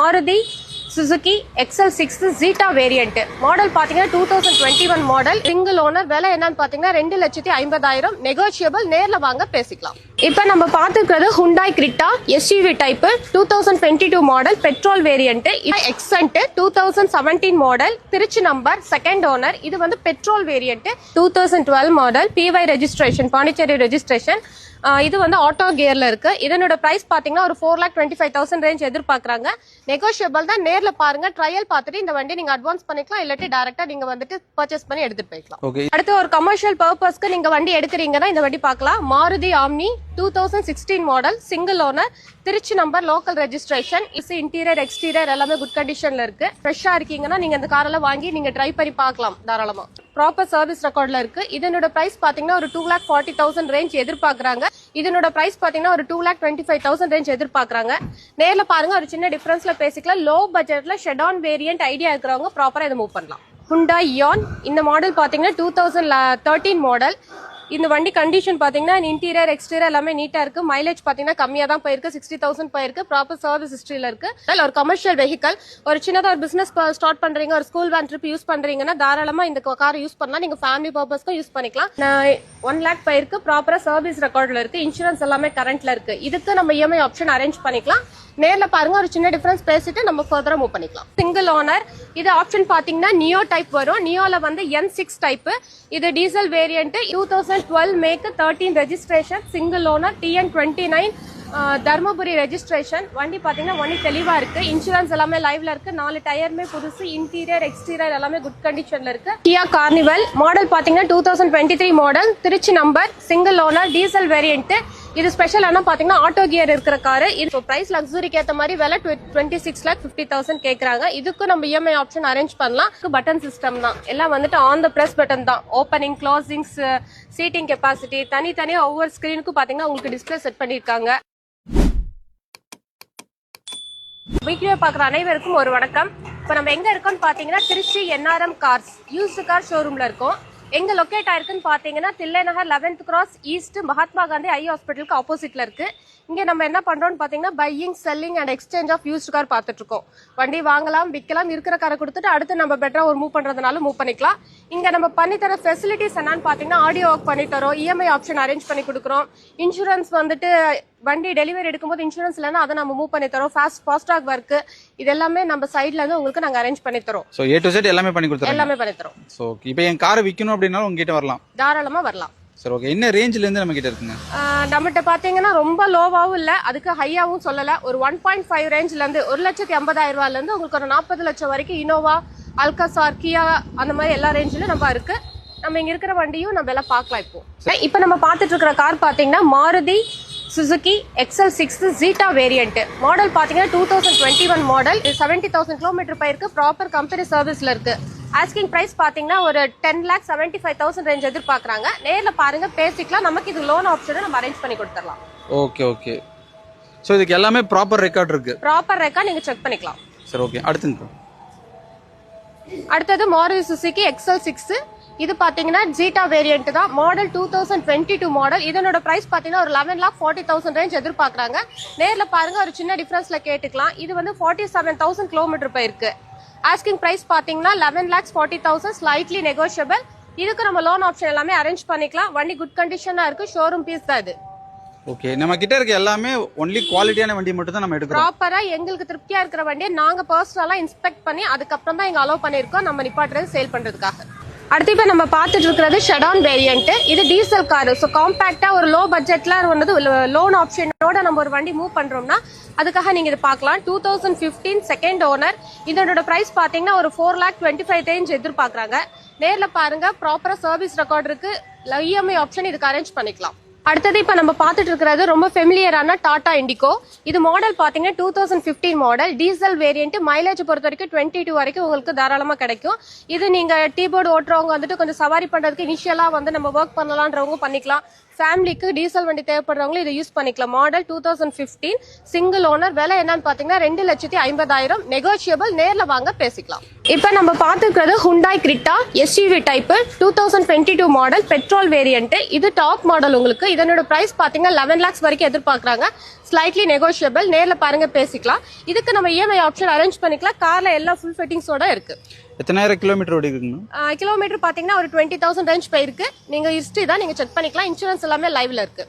Maruti Suzuki XL6 Zeta variant model பாத்தீங்கன்னா 2021 model single owner விலை என்னன்னு பாத்தீங்கன்னா 2,50,000 நெகோஷியபிள் நேர்ல வாங்க பேசிக்கலாம். இப்போ நம்ம பார்த்துக்கிறது Hyundai Creta SUV type 2022 model petrol variant. Accent 2017 model Trichy number second owner. இது வந்து petrol variant 2012 model PY registration Pondicherry registration. இது வந்து ஆட்டோ கியர்ல இருக்கு. இதனோட பிரைஸ் பாத்தீங்கன்னா ஒரு 4,25,000 ரேஞ்ச் எதிர்பார்க்கறாங்க. நெகோஷியபிள் தான். நேர்ல பாருங்க, ட்ரையல் பார்த்துட்டு இந்த வண்டி நீங்க அட்வான்ஸ் பண்ணிக்கலாம், இல்லாட்டி டைரக்டா நீங்க வந்துட்டு பர்ச்சேஸ் பண்ணி எடுத்துட்டு போய்க்கலாம். அடுத்து ஒரு கமர்ஷியல் பர்பஸ்க்கு நீங்க வண்டி எடுக்கிறீங்கன்னா இந்த வண்டி பார்க்கலாம். Maruti Omni 2016 model single owner Trichy number local registration. Interior exterior எல்லாமே குட் கண்டிஷன்ல இருக்கு. ஃப்ரெஷ்ஷா இருக்கீங்கன்னா நீங்க இந்த காரெல்லாம் வாங்கி நீங்க ட்ரை பண்ணி பார்க்கலாம் தாராளமா. ப்ராப்பர் சர்வீஸ் ரெக்கார்ட்ல இருக்கு. இதனோட பிரைஸ் பாத்தீங்கன்னா ஒரு 2,40,000 ரேஞ்ச் எதிர்பார்க்கறாங்க. இதனோட பிரைஸ் பாத்தீங்கன்னா ஒரு 2,25,000 ரேஞ்ச் எதிர்பார்க்கறாங்க. நேர்ல பாருங்க, ஒரு சின்ன டிஃபரன்ஸ்ல பேசிக்கலாம். லோ பட்ஜெட்ல ஷெடான் வேரியன்ட் ஐடியா இருக்கிறவங்க ப்ராப்பரா இதை மூவ் பண்ணலாம். Hyundai Ion இந்த மாடல் பாத்தீங்கன்னா 2013 மாடல். இந்த வண்டி கண்டிஷன் பாத்தீங்கன்னா இன்டீரியர் எக்ஸ்டீரியர் எல்லாமே நீட்டா இருக்கு. மைலேஜ் பாத்தீங்கன்னா கம்மியா தான் போயிருக்கு, 60,000 போயிருக்கு. ப்ராப்பர் சர்வீஸ் ஹிஸ்டரியில இருக்கு. ஒரு கமர்ஷியல் வெஹிக்கல், ஒரு சின்னதா ஒரு பிசினஸ் ஸ்டார்ட் பண்றீங்க, ஒரு ஸ்கூல் வேன் ட்ரிப் யூஸ் பண்றீங்கன்னா தாராளமா இந்த கார் யூஸ் பண்ணலாம். நீங்க ஃபேமிலி பர்பஸ்க்கும் யூஸ் பண்ணிக்கலாம். 1 lakh போயிருக்கு. ப்ராப்பரா சர்வீஸ் ரெக்கார்ட்ல இருக்கு. இன்சூரன்ஸ் எல்லாமே கரண்ட்ல இருக்கு. இதுக்கு நம்ம EMI ஆப்ஷன் அரேஞ்ச் பண்ணிக்கலாம். நேர்ல பாருங்க, ஒரு சின்ன டிஃபரன்ஸ் பேசிட்டு நம்ம ஃபர்தரா மூவ் பண்ணிக்கலாம். Single owner. இது ஆப்ஷன் பாத்தீங்கன்னா நியோ டைப் வரும். நியோல வந்து N6 டைப். இது diesel variant 2012 make 13 registration single owner TN29 Dharmapuri registration. வண்டி பாத்தீங்கன்னா வண்டி தெளிவா இருக்கு. இன்சூரன்ஸ் எல்லாமே லைவ்ல இருக்கு. 4 டயருமே புதுசு. இன்டீரியர் எக்ஸ்டீரியர் எல்லாமே குட் கண்டிஷன்ல இருக்கு. Kia Carnival மாடல் பாத்தீங்கன்னா 2023 மாடல் Trichy number single owner diesel variant. இது ஸ்பெஷல் ஆனா பாத்தீங்கன்னா ஆட்டோ கியர் இருக்கிற காரு. இது பிரைஸ் லக்ஸுரிக்கு ஏத்த மாதிரி விலை 26,50,000 கேக்குறாங்க. இதுக்கு நம்ம EMI ஆப்ஷன் அரேஞ்ச் பண்ணலாம். பட்டன் சிஸ்டம் தான். எல்லாம் வந்துட்டு ஆன் த பிரஸ் பட்டன் தான். ஓப்பனிங், க்ளோசிங்ஸ், சீட்டிங் கெப்பாசிட்டி தனித்தனியா ஒவ்வொரு ஸ்கிரீனுக்கும் பாத்தீங்கன்னா உங்களுக்கு டிஸ்பிளே செட் பண்ணிருக்காங்க. வீடியோ பாக்குற அனைவருக்கும் ஒரு வணக்கம். இப்ப நம்ம எங்க இருக்கோம்னு பாத்தீங்கன்னா Trichy NRM cars used car ஷோரூம்ல இருக்கோம். எங்க லொக்கேட் ஆயிருக்குன்னு பாத்தீங்கன்னா Thillai Nagar 11th cross east Mahatma Gandhi eye ஹாஸ்பிட்டலுக்கு ஆப்போசிட்ல இருக்கு. இங்க நம்ம என்ன பண்றோம்னு பாத்தீங்கன்னா buying, selling and exchange of used car பாத்துட்டு இருக்கோம். வண்டி வாங்கலாம், விற்கலாம், இருக்கிற காரை கொடுத்துட்டு அடுத்து நம்ம பெட்டரா ஒரு மூவ் பண்றதுனால மூவ் பண்ணிக்கலாம். இங்க நம்ம பண்ணி தர ஃபெசிலிட்டிஸ் என்னன்னு பாத்தீங்கன்னா ஆடியோ ஒர்க் பண்ணி தரோம், EMI ஆப்ஷன் அரேஞ்ச் பண்ணி கொடுக்குறோம். இன்சூரன்ஸ் வந்துட்டு வண்டி டெலிவரி எடுக்கும்போது இன்சூரன்ஸ் இல்லைன்னா அதை நம்ம மூவ் பண்ணி தரோம். ஃபாஸ்டாக் ஒர்க் இது எல்லாமே நம்ம சைட்ல இருந்து உங்களுக்கு நாங்க அரேஞ்ச் பண்ணி தரோம். சோ A to Z எல்லாமே பண்ணி கொடுத்துறோம். எல்லாமே பண்ணி தரோம். சோ இப்போ என் காரை விக்கணும் அப்படினா உங்ககிட்ட வரலாம். தாராளமா வரலாம். சரி, ஓகே. என்ன ரேஞ்சில இருந்து நம்ம கிட்ட இருக்குங்க? நம்மகிட்ட பாத்தீங்கன்னா ரொம்ப லோவாவும் இல்ல, அதுக்கு ஹையாவும் சொல்லல. ஒரு 1.5 ரேஞ்ச்ல இருந்து 1,80,000 ரூபாயில இருந்து உங்களுக்கு ஒரு 40 லட்சம் வரைக்கும் இனோவா, அல்காசார், கியா அந்த மாதிரி எல்லா ரேஞ்சிலும் நம்ம இருக்கு. நம்ம இங்க இருக்கிற வண்டியும் நம்ம எல்லாம் பார்க்கலாம். இப்போ நம்ம பார்த்துட்டு இருக்கிற கார் பாத்தீங்கன்னா Maruti Suzuki XL6 Zeta variant. Model பாத்தீங்கன்னா 2021 மாடல். 70,000 கிலோமீட்டர் போயிருக்கு. ப்ராப்பர் கம்பெனி சர்வீஸ்ல இருக்கு. ஆஸ்கிங் பிரைஸ் பாத்தீங்கன்னா ஒரு 10,75,000 ரேஞ்ச் எதிர்பார்க்கறாங்க. நேர்ல பாருங்க, பேசிக்கலாம். நமக்கு இது லோன் ஆப்ஷனை நம்ம அரேஞ்ச் பண்ணி கொடுத்துடலாம். Okay okay. சோ இதுக்கு எல்லாமே ப்ராப்பர் ரெக்கார்ட் இருக்கு. ப்ராப்பர் ரெக்கார்ட் நீங்க செக் பண்ணிக்கலாம். சரி, ஓகே. அடுத்தது மாருதி Suzuki XL6. இது பாத்தீங்கன்னா ஜீட்டா வேரியன்ட் தான். Model 2022 model. இதனோட பிரைஸ் பாத்தீங்கன்னா ஒரு 11,40,000 ரேஞ்ச் எதிர்பார்க்கறாங்க. நேர்ல பாருங்க, ஒரு சின்ன டிஃபரன்ஸ்ல கேட்டுக்கலாம். இது வந்து 47,000 கிலோமீட்டர் போயிருக்கு. ஆஸ்கிங் பிரைஸ் பாத்தீங்கன்னா 11,40,000 ஸ்லைட்லி நெகோஷியபிள். இதுக்கு நம்ம லோன் ஆப்ஷன் எல்லாமே அரேஞ்ச் பண்ணிக்கலாம். வண்டி குட் கண்டிஷனா இருக்கு. ஷோரூம் பீஸ் தான் இது. ஓகே. நம்ம கிட்ட இருக்க எல்லாமே ஒன்லி குவாலிட்டியான வண்டி மட்டும் தான் நம்ம எடுக்கிறோம். ப்ராப்பரா எங்களுக்கு திருப்தியா இருக்கிற வண்டியை நாங்க பர்சனலா இன்ஸ்பெக்ட் பண்ணி அதுக்கப்புறம் தான் எங்க அலோவ் பண்ணிருக்கோம் நம்ம நிப்பாட்டுறது சேல் பண்றதுக்காக. அடுத்து இப்ப நம்ம பார்த்துட்டு இருக்கிறது ஷெடான் வேரியன்ட். இது டீசல் கார். ஸோ காம்பாக்டா ஒரு லோ பட்ஜெட்ல வந்து லோன் ஆப்ஷனோட நம்ம ஒரு வண்டி மூவ் பண்றோம்னா அதுக்காக நீங்க இது பார்க்கலாம். 2015 செகண்ட் ஓனர். இதனோட பிரைஸ் பாத்தீங்கன்னா ஒரு 4,25,000 ரேஞ்ச் எதிர்பார்க்கறாங்க. நேர்ல பாருங்க, ப்ராப்பரா சர்வீஸ் ரெக்கார்ட் இருக்கு. EMI ஆப்ஷன் இதுக்கு அரேஞ்ச் பண்ணிக்கலாம். அடுத்தது இப்ப நம்ம பார்த்துட்டு இருக்கிறது ரொம்ப ஃபெமிலியரான டாடா இண்டிகோ. இது மாடல் பாத்தீங்கன்னா 2015 மாடல் டீசல் வேரியன்ட். மைலேஜ் பொறுத்த வரைக்கும் 22 வரைக்கும் உங்களுக்கு தாராளமா கிடைக்கும். இது நீங்க டீபோர்டு ஓட்டுறவங்க வந்துட்டு கொஞ்சம் சவாரி பண்றதுக்கு இனிஷியலா வந்து நம்ம ஒர்க் பண்ணலாம்ன்றவங்க பண்ணிக்கலாம். ஃபேமிலிக்கு டீசல் வண்டி தேவைப்படுறவங்களும் இதை யூஸ் பண்ணிக்கலாம். Model 2015 single owner. விலை என்னன்னு பாத்தீங்கன்னா 2,50,000 நெகோஷியபிள். நேர்ல வாங்க பேசிக்கலாம். இப்ப நம்ம பாத்துக்கிறது Hyundai Creta SUV type 2022 model petrol variant. இது டாப் மாடல். உங்களுக்கு இதனோட பிரைஸ் பாத்தீங்கன்னா 11 lakhs வரைக்கும் எதிர்பார்க்கறாங்க. Slightly negotiable. நேர்ல பாருங்க பேசிக்கலாம். இதுக்கு நம்ம EMI ஆப்ஷன் அரேஞ்ச் பண்ணிக்கலாம். கார்ல எல்லா ஃபுல் ஃபிட்டிங்ஸோட இருக்கு. எத்தனாயிரம் கிலோமீட்டர் ஓடி இருக்குங்க? கிலோமீட்டர் பாத்தீங்கன்னா ஒரு 20,000 ரேஞ்ச் போயிருக்கு. நீங்க ஹிஸ்டரி தான் நீங்க செக் பண்ணிக்கலாம். இன்சூரன்ஸ் எல்லாமே லைவ்ல இருக்கு.